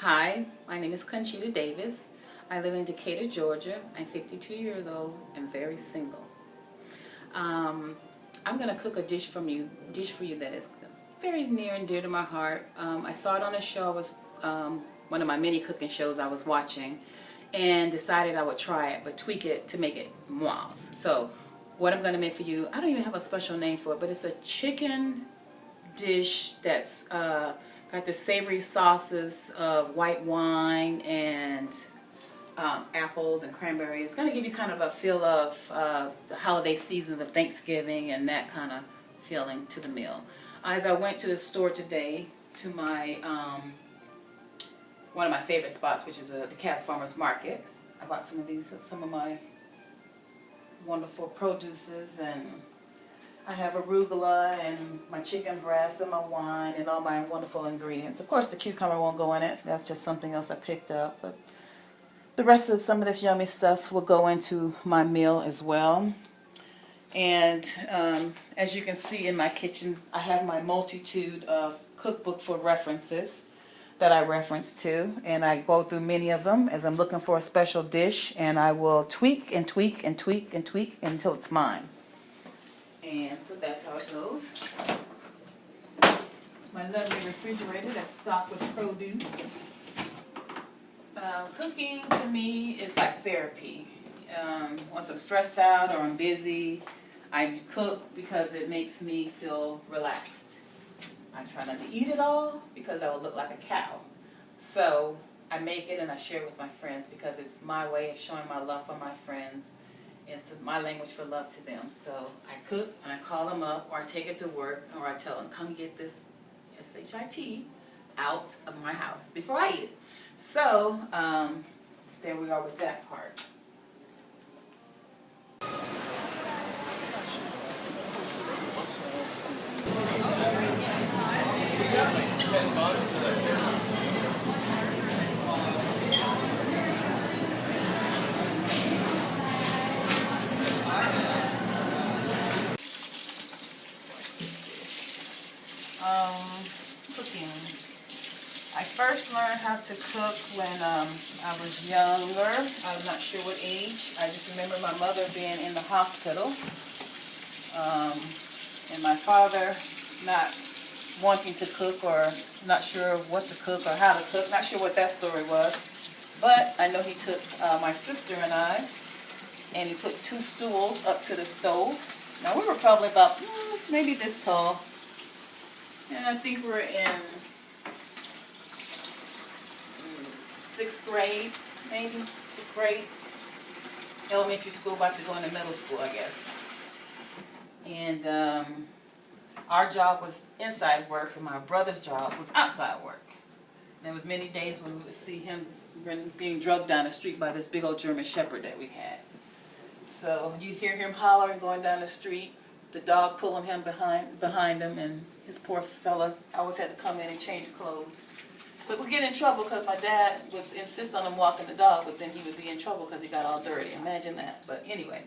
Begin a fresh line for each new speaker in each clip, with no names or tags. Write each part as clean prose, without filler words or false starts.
Hi, my name is Conchita Davis. I live in Decatur, Georgia. I'm 52 years old and very single. I'm going to cook a dish for you that is very near and dear to my heart. I saw it on a show. It was one of my many cooking shows I was watching, and decided I would try it, but tweak it to make it moise. So what I'm going to make for you, I don't even have a special name for it, but it's a chicken dish that's got the savory sauces of white wine and apples and cranberries. It's going to give you kind of a feel of the holiday seasons of Thanksgiving and that kind of feeling to the meal. As I went to the store today to my one of my favorite spots, which is the Cass Farmers Market, I bought some of my wonderful produces, and I have arugula and my chicken breast and my wine and all my wonderful ingredients. Of course, the cucumber won't go in it. That's just something else I picked up. But the rest of some of this yummy stuff will go into my meal as well. And as you can see in my kitchen, I have my multitude of cookbook for references that I reference to, and I go through many of them as I'm looking for a special dish, and I will tweak and tweak and tweak and tweak until it's mine. And so that's how it goes. My lovely refrigerator that's stocked with produce. Cooking to me is like therapy. Once I'm stressed out or I'm busy, I cook because it makes me feel relaxed. I try not to eat it all because I will look like a cow. So I make it and I share it with my friends because it's my way of showing my love for my friends. It's my language for love to them. So I cook and I call them up, or I take it to work, or I tell them, come get this SHIT out of my house before I eat it. So there we are with that part. Cooking. I first learned how to cook when I was younger. I'm not sure what age. I just remember my mother being in the hospital, and my father not wanting to cook, or not sure what to cook or how to cook. Not sure what that story was. But I know he took my sister and I, and he put 2 stools up to the stove. Now we were probably about maybe this tall. And I think we're in 6th grade, maybe 6th grade. Elementary school, about to go into middle school, I guess. And our job was inside work, and my brother's job was outside work. And there was many days when we would see him being drugged down the street by this big old German Shepherd that we had. So you'd hear him hollering going down the street, the dog pulling him behind him, and his poor fella always had to come in and change clothes. But we'd get in trouble because my dad would insist on him walking the dog, but then he would be in trouble because he got all dirty. Imagine that. But anyway,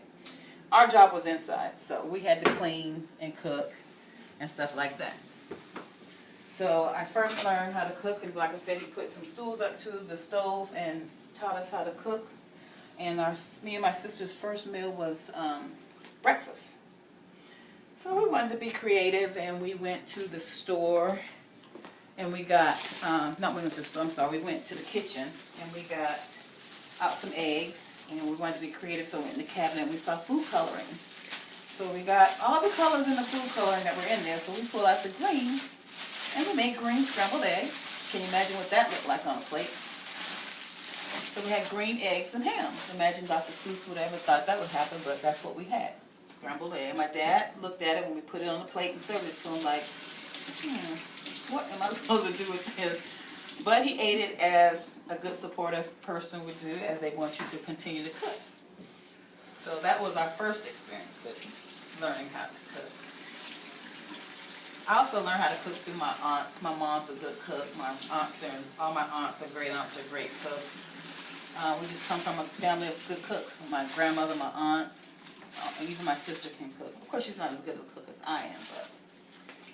our job was inside, so we had to clean and cook and stuff like that. So I first learned how to cook, and like I said, he put some stools up to the stove and taught us how to cook. And me and my sister's first meal was breakfast. So we wanted to be creative, and we went to the store, and we got, we went to the kitchen, and we got out some eggs, and we wanted to be creative, so we went in the cabinet, and we saw food coloring. So we got all the colors in the food coloring that were in there, so we pulled out the green, and we made green scrambled eggs. Can you imagine what that looked like on a plate? So we had green eggs and ham. Imagine Dr. Seuss would ever thought that would happen, but that's what we had. Scrambled egg. My dad looked at it when we put it on the plate and served it to him like, what am I supposed to do with this? But he ate it as a good supportive person would do, as they want you to continue to cook. So that was our first experience with learning how to cook. I also learned how to cook through my aunts. My mom's a good cook. All my aunts are great cooks. We just come from a family of good cooks. My grandmother, my aunts, and even my sister can cook. Of course, she's not as good a cook as I am, but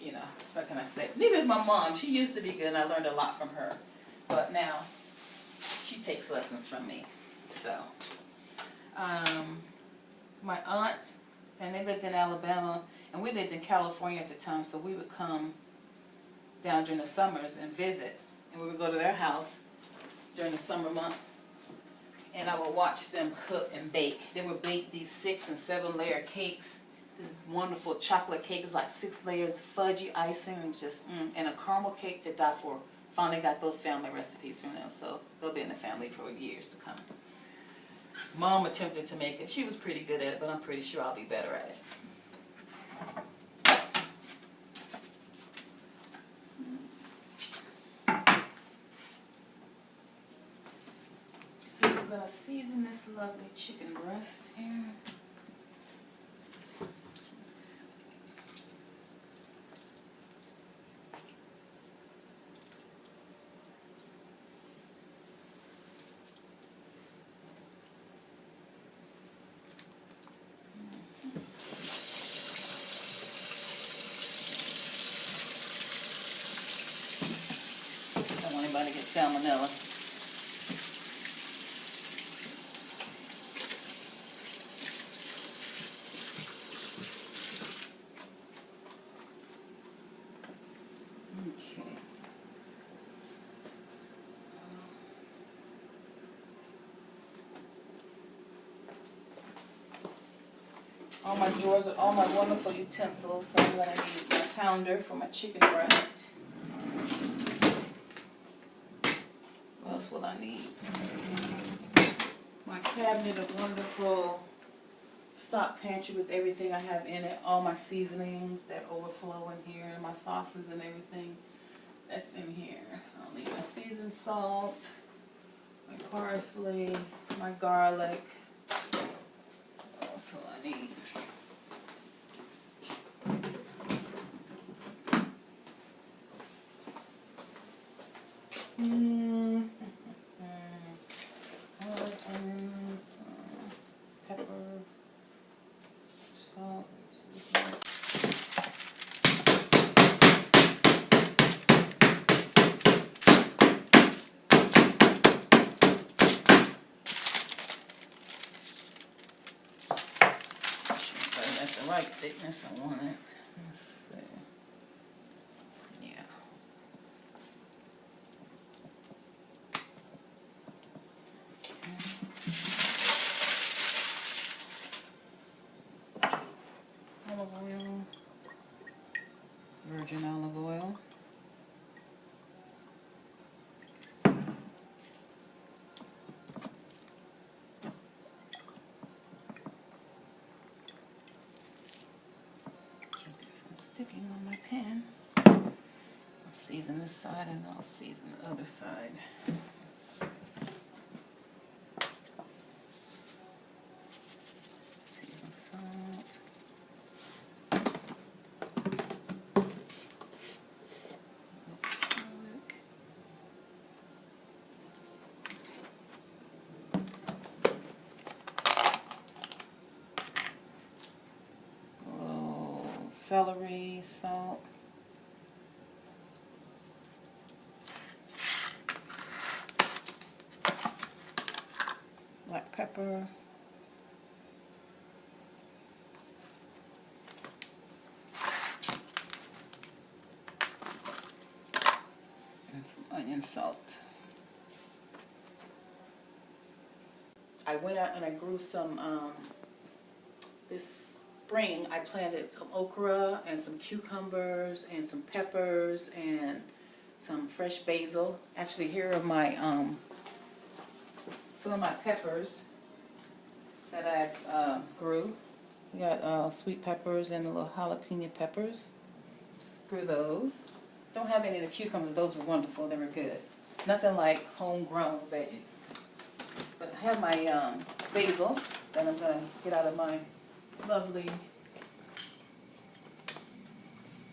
you know, what can I say? Neither is my mom. She used to be good, and I learned a lot from her. But now, she takes lessons from me. So, my aunt, and they lived in Alabama, and we lived in California at the time, so we would come down during the summers and visit, and we would go to their house during the summer months, and I would watch them cook and bake. They would bake these 6 and 7 layer cakes. This wonderful chocolate cake is like 6 layers, fudgy icing, and just and a caramel cake to die for. Finally got those family recipes from them, so they'll be in the family for years to come. Mom attempted to make it. She was pretty good at it, but I'm pretty sure I'll be better at it. So we're going to season this lovely chicken breast here. Don't want anybody to get salmonella. Okay. All my drawers are all my wonderful utensils, so I'm going to need my pounder for my chicken breast. What else will I need? My cabinet of wonderful stock pantry with everything I have in it. All my seasonings that overflow in here, my sauces and everything that's in here. I'll need my seasoned salt, my parsley, my garlic. What else will I need? Onions, pepper, salt, seasoning. That's the right thickness I want it. Let's see. Yeah. Olive oil, virgin olive oil. It's sticking on my pan. I'll season this side and I'll season the other side. Season salt. Celery, salt, black pepper, and some onion salt. I went out and I grew some this spring. I planted some okra and some cucumbers and some peppers and some fresh basil. Actually, here are my some of my peppers that I grew. We got sweet peppers and the little jalapeno peppers. Grew those. Don't have any of the cucumbers. Those were wonderful. They were good. Nothing like homegrown veggies. But I have my basil that I'm going to get out of my lovely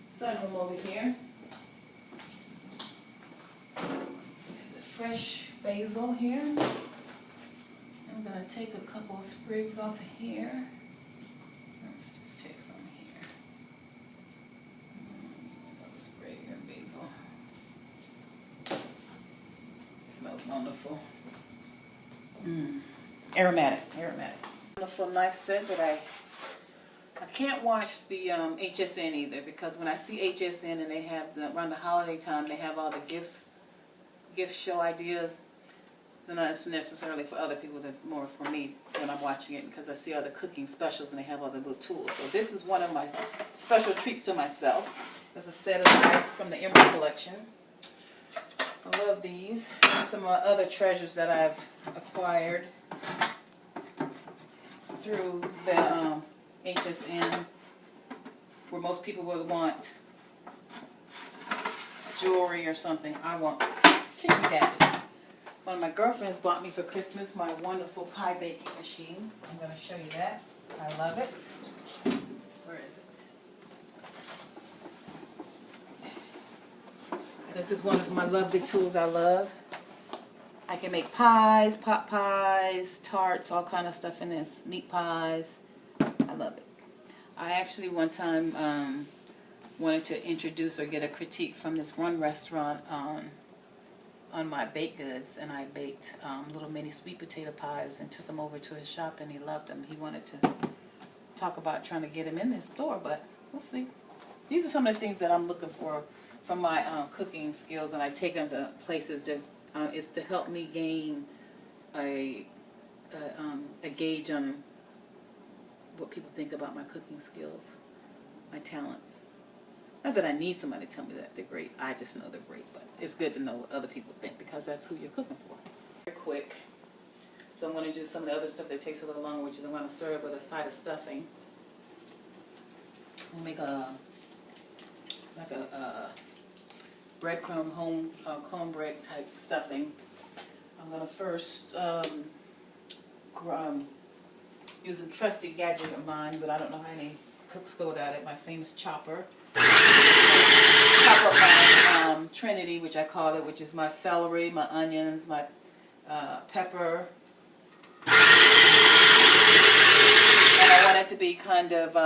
sunroom over here. And the fresh basil here. I'm going to take a couple of sprigs off of here. Let's just take some here. Another sprig of basil. It smells wonderful. Aromatic. Wonderful knife set, but I can't watch the HSN either, because when I see HSN and they have around the holiday time, they have all the gift show ideas. They're not necessarily for other people, they're more for me when I'm watching it, because I see all the cooking specials and they have all the little tools. So this is one of my special treats to myself. There's a set of knives from the Emerald collection. I love these. Some of my other treasures that I've acquired through the HSN, where most people would want jewelry or something. I want Conchita Davis. One of my girlfriends bought me for Christmas my wonderful pie baking machine. I'm going to show you that. I love it. Where is it? This is one of my lovely tools I love. I can make pies, pot pies, tarts, all kind of stuff in this. Meat pies. I love it. I actually one time wanted to introduce or get a critique from this one restaurant on my baked goods, and I baked little mini sweet potato pies and took them over to his shop, and he loved them. He wanted to talk about trying to get him in his store, but we'll see. These are some of the things that I'm looking for from my cooking skills when I take them to places. It's to help me gain a gauge on what people think about my cooking skills, my talents. Not that I need somebody to tell me that they're great. I just know they're great, but it's good to know what other people think, because that's who you're cooking for. Very quick. So I'm going to do some of the other stuff that takes a little longer, which is I'm going to serve with a side of stuffing. We'll make like a breadcrumb cornbread type stuffing. I'm going to first use a trusty gadget of mine, but I don't know how any cooks go without it, my famous chopper. Chop up my Trinity, which I call it, which is my celery, my onions, my pepper. And I want it to be kind of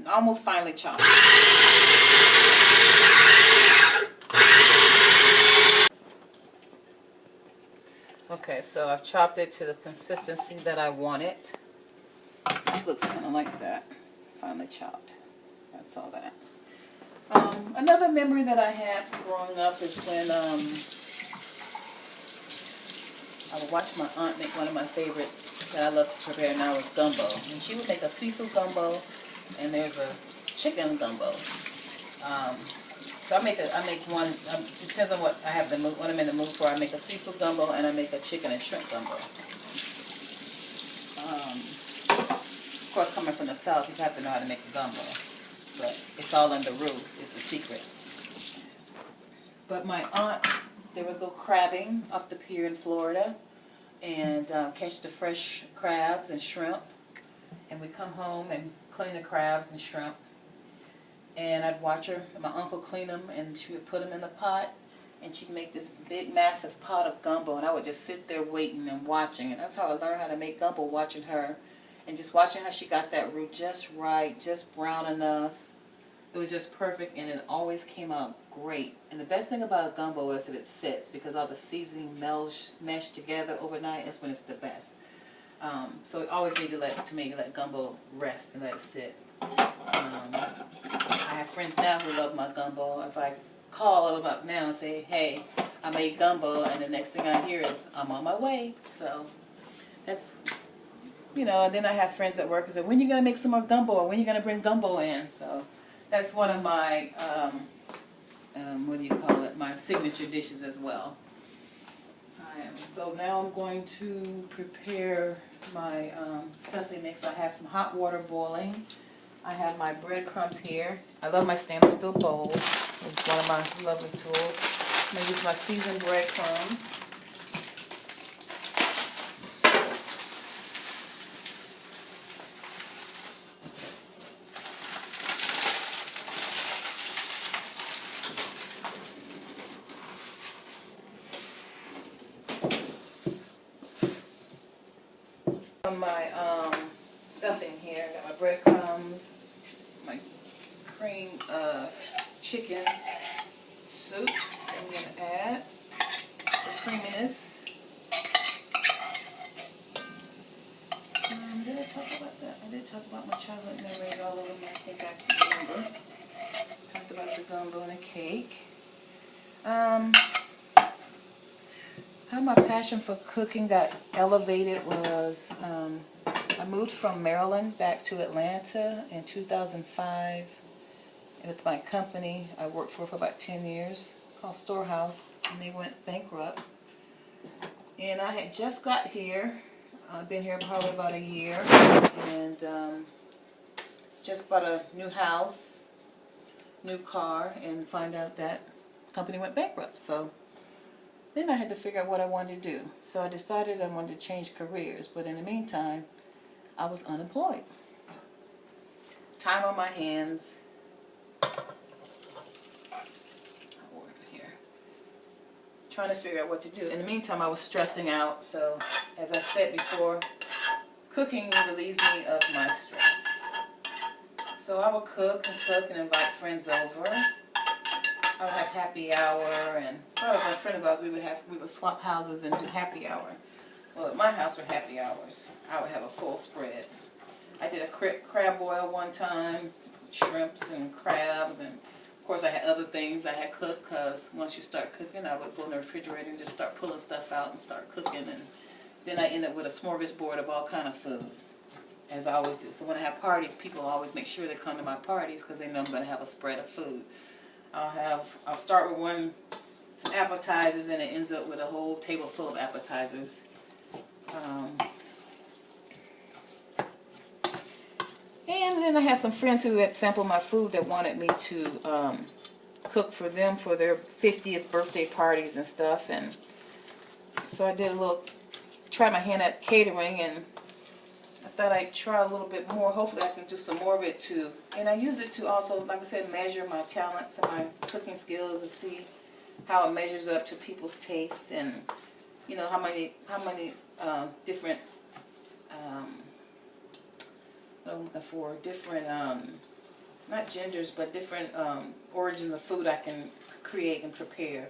almost finely chopped. Okay, so I've chopped it to the consistency that I want it, which looks kind of like that, finely chopped. That's all that. Another memory that I had from growing up is when I would watch my aunt make one of my favorites that I love to prepare now is gumbo. And she would make a seafood gumbo, and there's a chicken gumbo. So I make one, depends on what I have what I'm in the mood for. I make a seafood gumbo and I make a chicken and shrimp gumbo. Of course, coming from the South, you have to know how to make a gumbo. But it's all under roof. It's a secret. But my aunt, they would go crabbing off the pier in Florida and catch the fresh crabs and shrimp. And we'd come home and clean the crabs and shrimp. And I'd watch her, my uncle clean them, and she would put them in the pot, and she'd make this big, massive pot of gumbo, and I would just sit there waiting and watching. And that's how I learned how to make gumbo, watching her, and just watching how she got that roux just right, just brown enough. It was just perfect, and it always came out great. And the best thing about gumbo is that it sits, because all the seasoning mesh together overnight. That's when it's the best. So you always need to let gumbo rest and let it sit. I have friends now who love my gumbo. If I call them up now and say, hey, I made gumbo, and the next thing I hear is, I'm on my way. So that's, and then I have friends at work who say, when are you going to make some more gumbo, or when are you going to bring gumbo in? So that's one of my, my signature dishes as well. So now I'm going to prepare my stuffing mix. I have some hot water boiling. I have my breadcrumbs here. I love my stainless steel bowl. It's one of my lovely tools. I'm going to use my seasoned breadcrumbs. My stuffing here. I got my breadcrumbs, my cream chicken soup I'm going to add, the creaminess. How my passion for cooking got elevated was I moved from Maryland back to Atlanta in 2005 with my company I worked for about 10 years called Storehouse, and they went bankrupt. And I had just got here. I've been here probably about a year, and just bought a new house, new car, and find out that company went bankrupt. So then I had to figure out what I wanted to do. So I decided I wanted to change careers, but in the meantime, I was unemployed. Time on my hands. Here. Trying to figure out what to do. In the meantime, I was stressing out. So, as I said before, cooking relieves me of my stress. So I would cook and invite friends over. I would have happy hour, and with a friend of ours, we would swap houses and do happy hour. Well, at my house for happy hours, I would have a full spread. I did a crab boil one time, shrimps and crabs, and of course I had other things I had cooked, because once you start cooking, I would go in the refrigerator and just start pulling stuff out and start cooking, and then I end up with a smorgasbord of all kind of food, as I always do. So when I have parties, people always make sure they come to my parties because they know I'm going to have a spread of food. I'll start with some appetizers, and it ends up with a whole table full of appetizers. And then I had some friends who had sampled my food that wanted me to cook for them for their 50th birthday parties and stuff. And so I did tried my hand at catering, and I thought I'd try a little bit more. Hopefully I can do some more of it too. And I use it to also, like I said, measure my talents and my cooking skills to see how it measures up to people's taste, and you know how many different what I'm looking for, different not genders, but different origins of food I can create and prepare.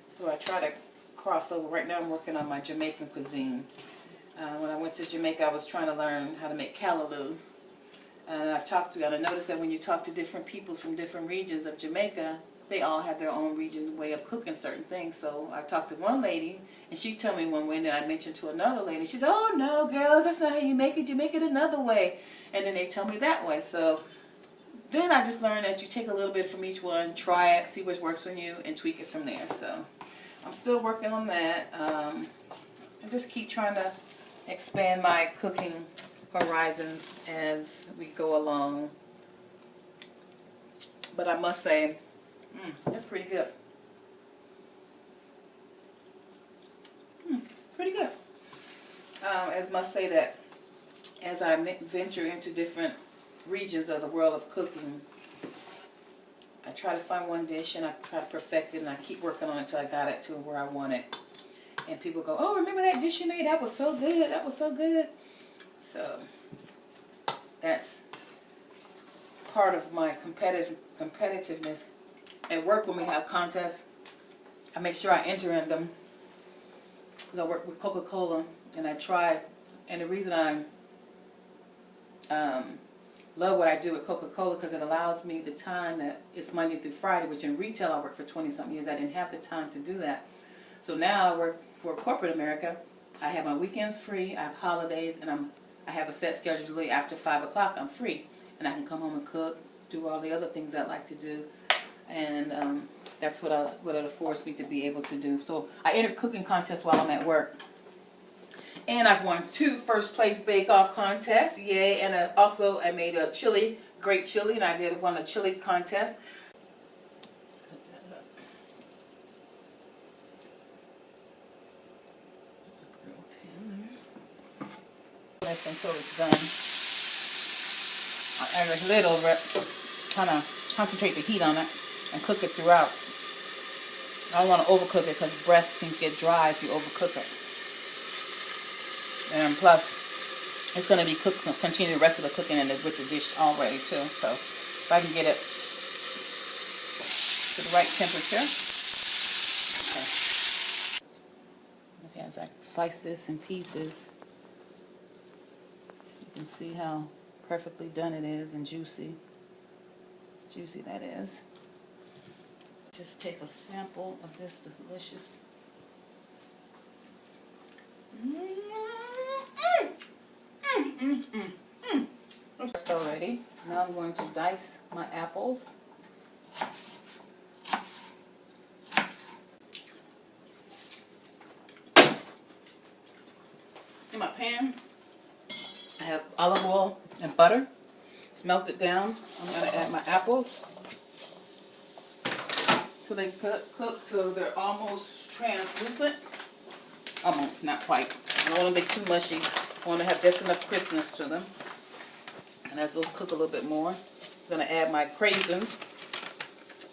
So I try to cross over. Right now I'm working on my Jamaican cuisine. When I went to Jamaica, I was trying to learn how to make callaloo. And I noticed that when you talk to different people from different regions of Jamaica, they all have their own region's way of cooking certain things. So I talked to one lady, and she told me one way, and then I mentioned to another lady. She said, "Oh no, girl, that's not how you make it. You make it another way." And then they tell me that way. So then I just learned that you take a little bit from each one, try it, see which works for you, and tweak it from there. So I'm still working on that. I just keep trying to expand my cooking horizons as we go along. But I must say, that's pretty good. Pretty good. I must say that as I venture into different regions of the world of cooking, I try to find one dish and I try to perfect it, and I keep working on it until I got it to where I want it. And people go, "Oh, remember that dish you made? That was so good. That was so good." So that's part of my competitiveness. At work, when we have contests, I make sure I enter in them, because I work with Coca-Cola, and I try. And the reason I love what I do with Coca-Cola, because it allows me the time that it's Monday through Friday, which in retail I worked for 20-something years. I didn't have the time to do that. So now I work for corporate America. I have my weekends free, I have holidays, and I have a set schedule. Usually after 5 o'clock I'm free, and I can come home and cook, do all the other things I like to do, and that's what it affords me to be able to do. So I enter cooking contests while I'm at work, and I've won 2 first-place bake-off contests, yay! And also I made a chili, great chili, and I won a chili contest. Until it's done. I add a lid over it, kind of concentrate the heat on it, and cook it throughout. I don't want to overcook it, because breast can get dry if you overcook it. And plus, it's going to be cooked, so continue the rest of the cooking with the dish already too. So if I can get it to the right temperature. Okay. As I slice this in pieces, you can see how perfectly done it is and juicy. Juicy that is. Just take a sample of this delicious. It's already. Now I'm going to dice my apples. In my pan, I have olive oil and butter. It's melted down. I'm going to add my apples till they cook till they're almost translucent. Almost, not quite. I don't want to make too mushy. I want to have just enough crispness to them. And as those cook a little bit more, I'm going to add my craisins,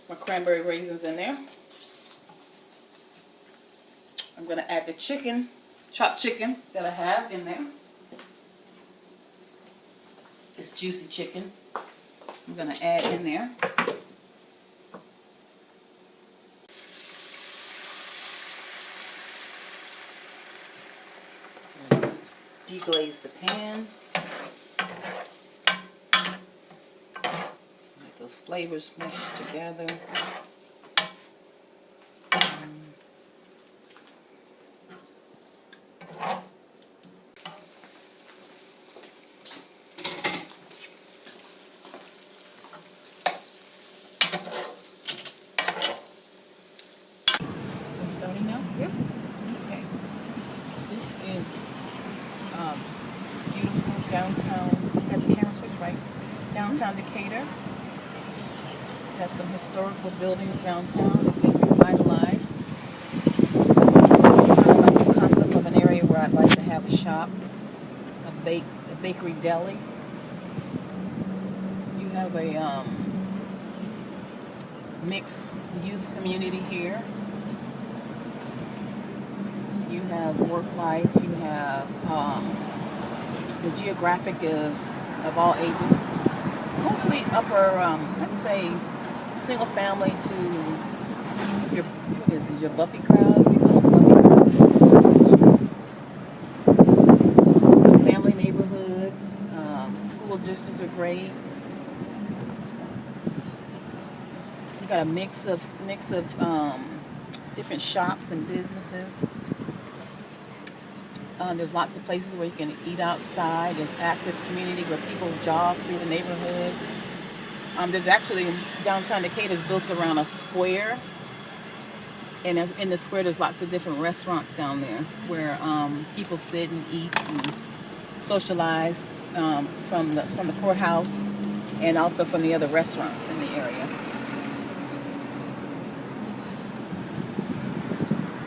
my cranberry raisins in there. I'm going to add the chicken, chopped chicken that I have in there. This juicy chicken I'm going to add in there. Deglaze the pan. Let those flavors mesh together. So starting now? Yep. Okay. This is beautiful downtown. Got the camera switch right. Downtown Decatur. We have some historical buildings downtown that have been revitalized. It's kind of like the concept of an area where I'd like to have a shop, a bakery deli. You have a mixed use community here. You have work life. You have the geographic is of all ages, mostly upper, I'd say, single family to your your Bumpy crowd. We call them Bumpy crowds. Family neighborhoods, school districts are great. You got a mix of different shops and businesses. There's lots of places where you can eat outside. There's active community where people jog through the neighborhoods. There's actually, downtown Decatur is built around a square. And in the square, there's lots of different restaurants down there where people sit and eat and socialize from the courthouse and also from the other restaurants in the area.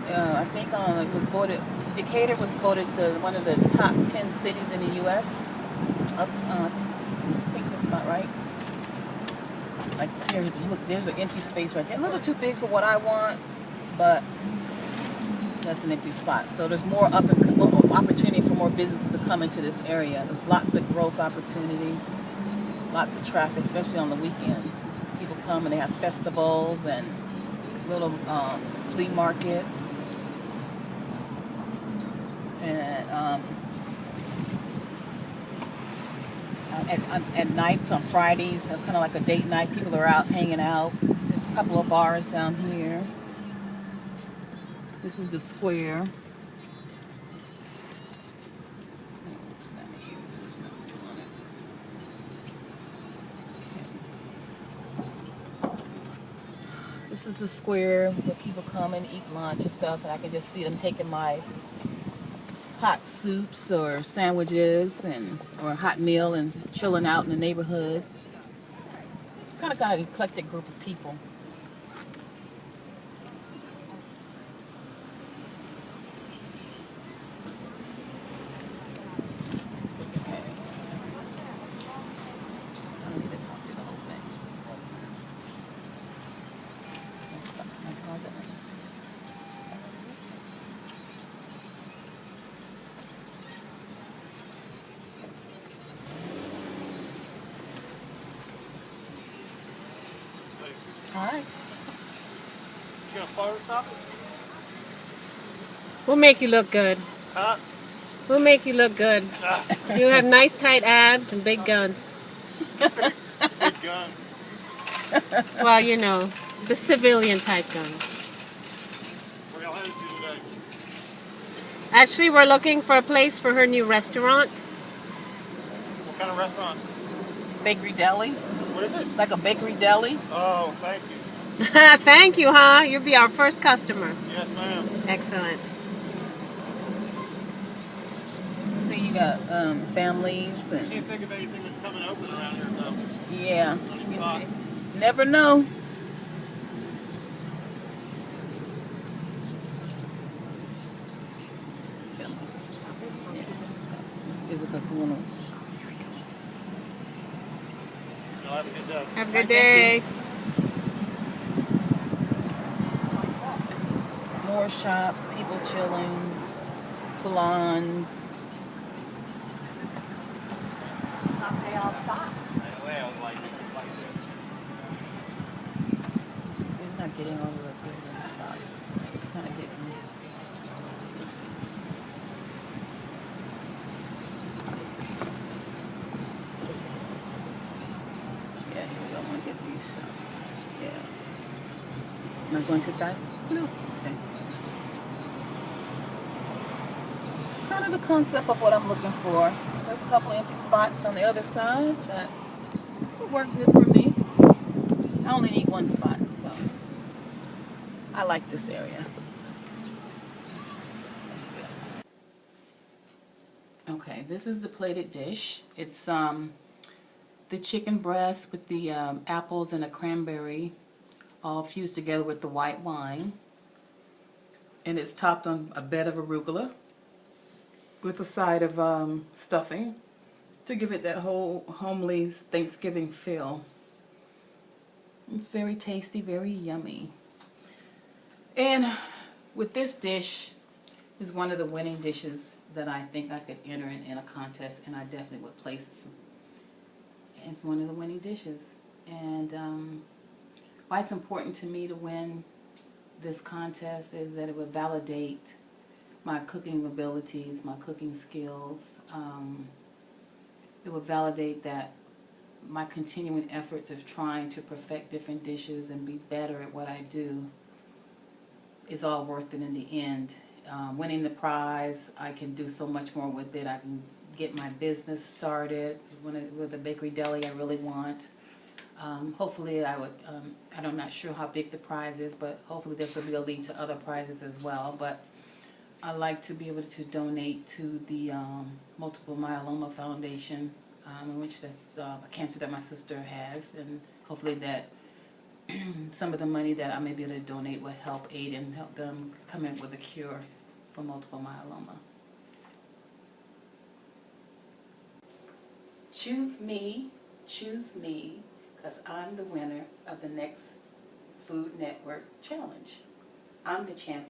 I think it was voted. Decatur was voted one of the top 10 cities in the U.S. I think that's about right. Like here, look, there's an empty space right there. A little too big for what I want, but that's an empty spot. So there's more opportunity for more businesses to come into this area. There's lots of growth opportunity, lots of traffic, especially on the weekends. People come and they have festivals and little flea markets. And at nights on Fridays, kind of like a date night, people are out hanging out. There's a couple of bars down here. This is the square. This is the square where people come and eat lunch and stuff, and I can just see them taking my hot soups or sandwiches or a hot meal and chilling out in the neighborhood. Kind of got an eclectic group of people. Okay. I don't need to talk through the whole thing. Let's stop. Pause it. All right.
You gonna Photoshop it?
We'll make you look good.
Huh?
We'll make you look good. You have nice tight abs and big guns.
Big gun.
Well, you know. The civilian type guns.
We're gonna head to today.
Actually, we're looking for a place for her new restaurant.
What kind of restaurant?
Bakery deli,
What is it?
like a bakery deli.
Oh, thank you.
Thank you, huh? You'll be our first customer.
Yes, ma'am.
Excellent.
See, you got families and
Can't think of anything that's coming open around here though.
yeah,
Any spots?
never know. Is it because you want to?
Y'all have a good day.
Have a good
Thank you.
day.
More shops, people chilling, salons. He's not getting all the big shops. It's just kind of getting. Yeah, here we go. I'm gonna get these shops. Yeah. Am I going too fast?
No.
Okay. It's kind of the concept of what I'm looking for. There's a couple empty spots on the other side that would work good for me. I only need one spot, so I like this area. Okay, this is the plated dish. It's the chicken breast with the apples and a cranberry all fused together with the white wine. And it's topped on a bed of arugula with a side of stuffing to give it that whole homely Thanksgiving feel. It's very tasty, very yummy. And with this dish is one of the winning dishes that I think I could enter in a contest, and I definitely would place. It's one of the winning dishes. And why it's important to me to win this contest is that it would validate my cooking abilities, my cooking skills. It would validate that my continuing efforts of trying to perfect different dishes and be better at what I do is all worth it in the end. Winning the prize, I can do so much more with it. I can get my business started with the bakery deli I really want. Hopefully I'm not sure how big the prize is, but hopefully this will be a lead to other prizes as well. But I like to be able to donate to the Multiple Myeloma Foundation, in which that's a cancer that my sister has, and hopefully that some of the money that I may be able to donate will help aid and help them come in with a cure for multiple myeloma. Choose me, because I'm the winner of the next Food Network Challenge. I'm the champion.